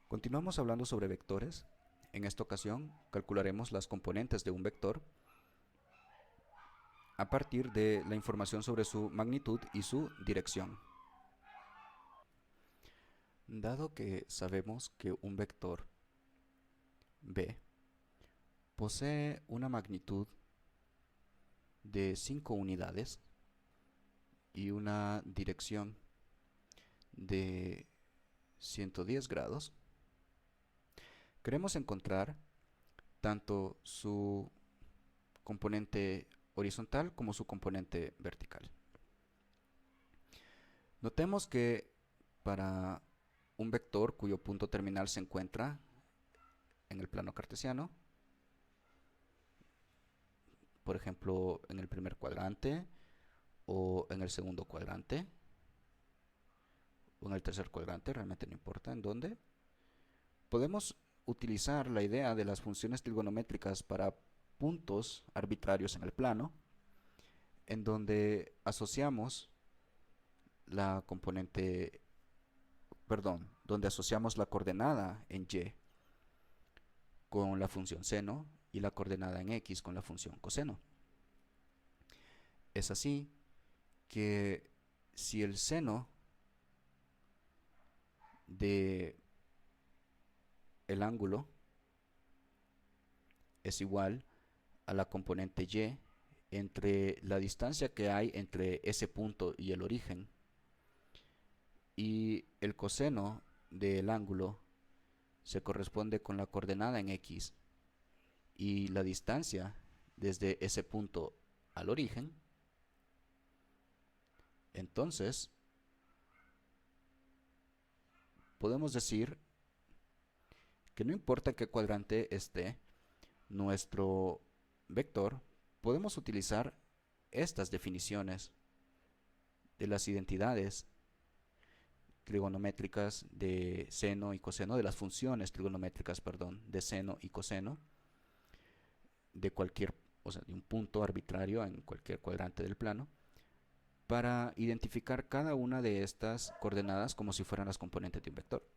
Continuamos hablando sobre vectores. En esta ocasión calcularemos las componentes de un vector a partir de la información sobre su magnitud y su dirección. Dado que sabemos que un vector b posee una magnitud de 5 unidades y una dirección de 110 grados, queremos encontrar tanto su componente horizontal como su componente vertical. Notemos que para un vector cuyo punto terminal se encuentra en el plano cartesiano, por ejemplo en el primer cuadrante o en el segundo cuadrante o en el tercer cuadrante, realmente no importa en dónde, podemos utilizar la idea de las funciones trigonométricas para puntos arbitrarios en el plano, en donde asociamos la componente, donde asociamos la coordenada en y con la función seno y la coordenada en x con la función coseno. Es así que si el seno de el ángulo es igual a la componente y entre la distancia que hay entre ese punto y el origen, y el coseno del ángulo se corresponde con la coordenada en x y la distancia desde ese punto al origen, entonces podemos decir que no importa en qué cuadrante esté nuestro vector, podemos utilizar estas definiciones de las identidades trigonométricas de seno y coseno, de las funciones trigonométricas, de seno y coseno, de cualquier, de un punto arbitrario en cualquier cuadrante del plano, para identificar cada una de estas coordenadas como si fueran las componentes de un vector.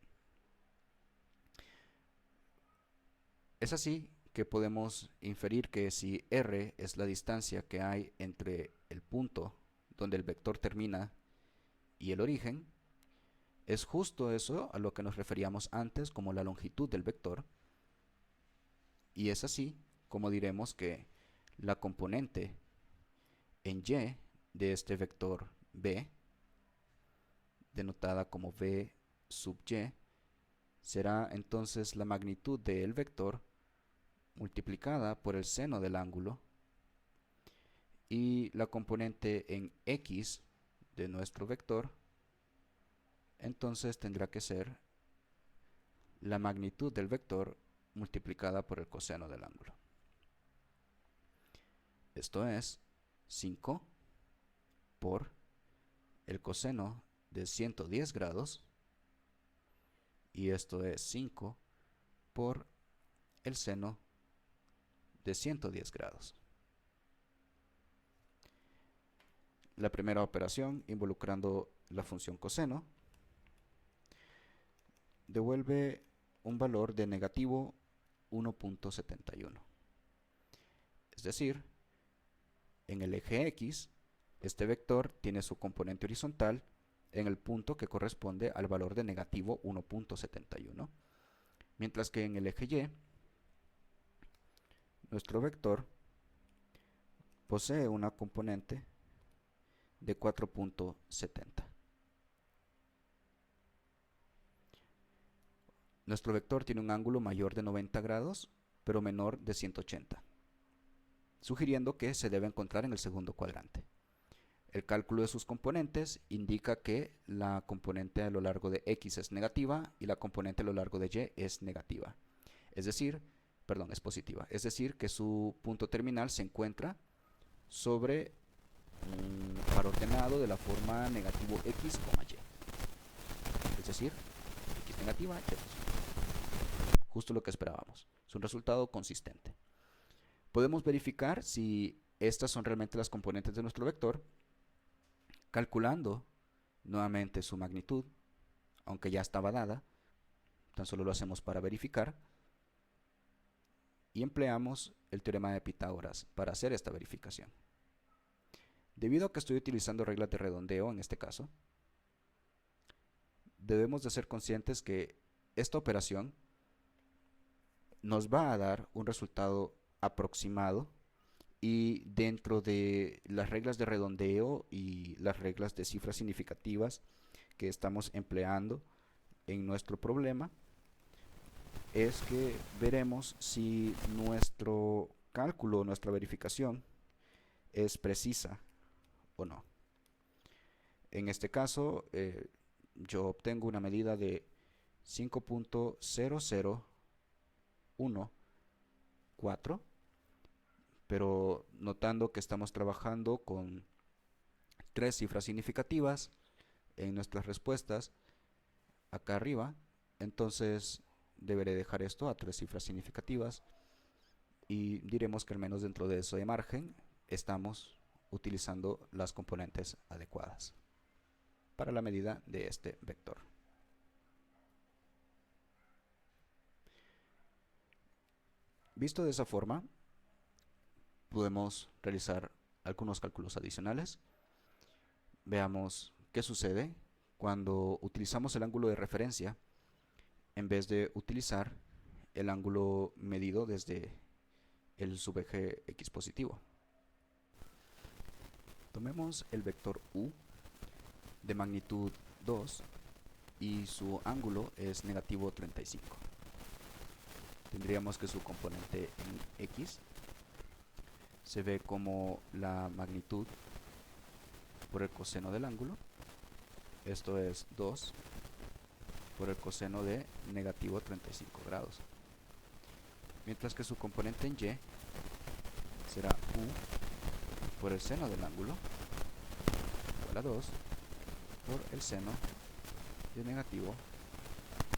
Es así que podemos inferir que si r es la distancia que hay entre el punto donde el vector termina y el origen, es justo eso a lo que nos referíamos antes como la longitud del vector, y es así como diremos que la componente en y de este vector b, denotada como v sub y, será entonces la magnitud del vector multiplicada por el seno del ángulo, y la componente en x de nuestro vector entonces tendrá que ser la magnitud del vector multiplicada por el coseno del ángulo. Esto es 5 por el coseno de 110 grados, y esto es 5 por el seno de 110 grados. La primera operación, involucrando la función coseno, devuelve un valor de negativo 1.71. Es decir, en el eje x, este vector tiene su componente horizontal en el punto que corresponde al valor de negativo 1.71, mientras que en el eje y, nuestro vector posee una componente de 4.70. Nuestro vector tiene un ángulo mayor de 90 grados, pero menor de 180, sugiriendo que se debe encontrar en el segundo cuadrante. El cálculo de sus componentes indica que la componente a lo largo de x es negativa y la componente a lo largo de y es negativa. Es positiva. Es decir, que su punto terminal se encuentra sobre un par ordenado de la forma negativo x, y. Es decir, x negativa, y positiva. Justo lo que esperábamos. Es un resultado consistente. Podemos verificar si estas son realmente las componentes de nuestro vector calculando nuevamente su magnitud, aunque ya estaba dada, tan solo lo hacemos para verificar, y empleamos el teorema de Pitágoras para hacer esta verificación. Debido a que estoy utilizando reglas de redondeo en este caso, debemos de ser conscientes que esta operación nos va a dar un resultado aproximado, y dentro de las reglas de redondeo y las reglas de cifras significativas que estamos empleando en nuestro problema, es que veremos si nuestro cálculo, nuestra verificación es precisa o no. En este caso, yo obtengo una medida de 5.0014, pero notando que estamos trabajando con 3 cifras significativas en nuestras respuestas acá arriba, entonces deberé dejar esto a 3 cifras significativas, y diremos que al menos dentro de ese margen estamos utilizando las componentes adecuadas para la medida de este vector. Visto de esa forma, podemos realizar algunos cálculos adicionales. Veamos qué sucede cuando utilizamos el ángulo de referencia en vez de utilizar el ángulo medido desde el subeje x positivo. Tomemos el vector u de magnitud 2 y su ángulo es negativo 35. Tendríamos que su componente en x se ve como la magnitud por el coseno del ángulo, esto es 2 por el coseno de negativo 35 grados, mientras que su componente en y será u por el seno del ángulo igual a 2 por el seno de negativo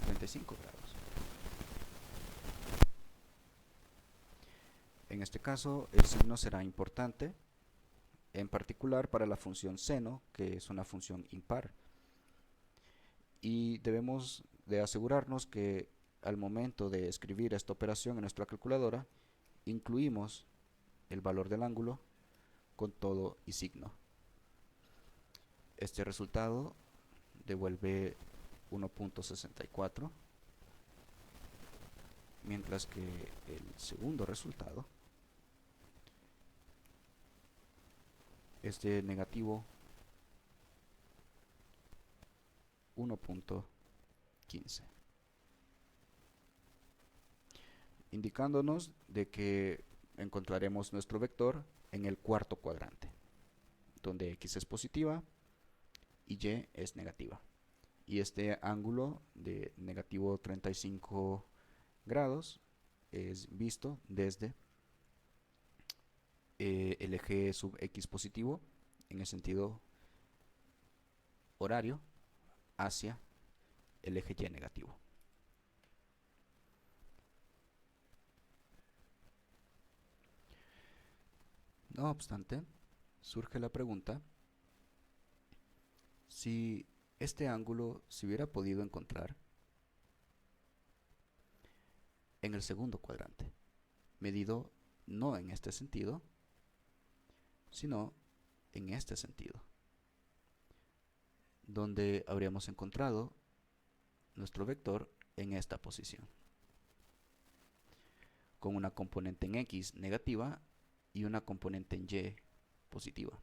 35 grados. En este caso, el signo será importante, en particular para la función seno, que es una función impar. Y debemos de asegurarnos que al momento de escribir esta operación en nuestra calculadora, incluimos el valor del ángulo con todo y signo. Este resultado devuelve 1.64, mientras que el segundo resultado es de negativo 1.15, indicándonos de que encontraremos nuestro vector en el cuarto cuadrante, donde x es positiva y y es negativa, y este ángulo de negativo 35 grados es visto desde el eje sub x positivo en el sentido horario hacia el eje y negativo. No obstante, surge la pregunta si este ángulo se hubiera podido encontrar en el segundo cuadrante, medido no en este sentido, sino en este sentido, donde habríamos encontrado nuestro vector en esta posición, con una componente en x negativa y una componente en y positiva.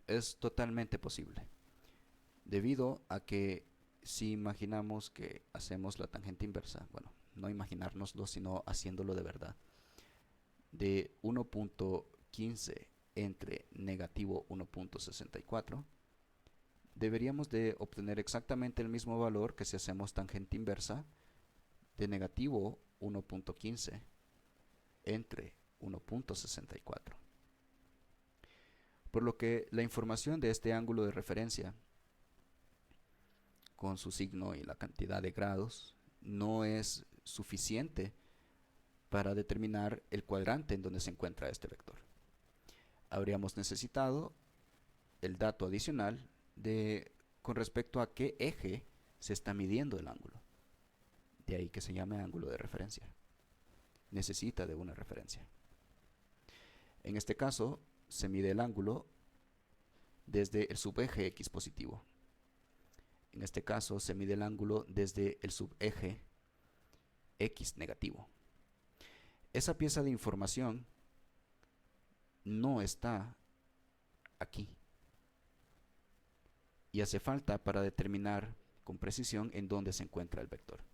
Es totalmente posible, debido a que si imaginamos que hacemos la tangente inversa, bueno, no imaginárnoslo, sino haciéndolo de verdad, de 1.15 entre negativo 1.64, deberíamos de obtener exactamente el mismo valor que si hacemos tangente inversa de negativo 1.15 entre 1.64. Por lo que la información de este ángulo de referencia, con su signo y la cantidad de grados, no es suficiente para determinar el cuadrante en donde se encuentra este vector. Habríamos necesitado el dato adicional con respecto a qué eje se está midiendo el ángulo. De ahí que se llame ángulo de referencia. Necesita de una referencia. En este caso, se mide el ángulo desde el subeje X positivo. En este caso, se mide el ángulo desde el subeje X negativo. Esa pieza de información no está aquí y hace falta para determinar con precisión en dónde se encuentra el vector.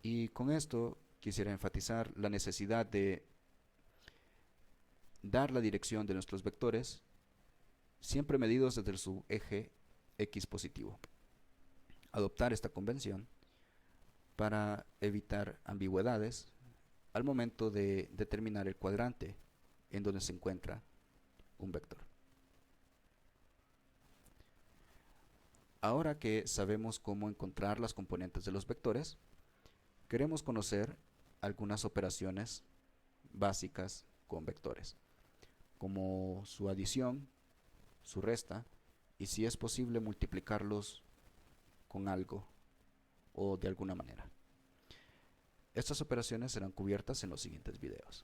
Y con esto quisiera enfatizar la necesidad de dar la dirección de nuestros vectores siempre medidos desde el subeje X positivo. Adoptar esta convención para evitar ambigüedades al momento de determinar el cuadrante en donde se encuentra un vector. Ahora que sabemos cómo encontrar las componentes de los vectores, queremos conocer algunas operaciones básicas con vectores, como su adición, su resta y si es posible multiplicarlos con algo o de alguna manera. Estas operaciones serán cubiertas en los siguientes videos.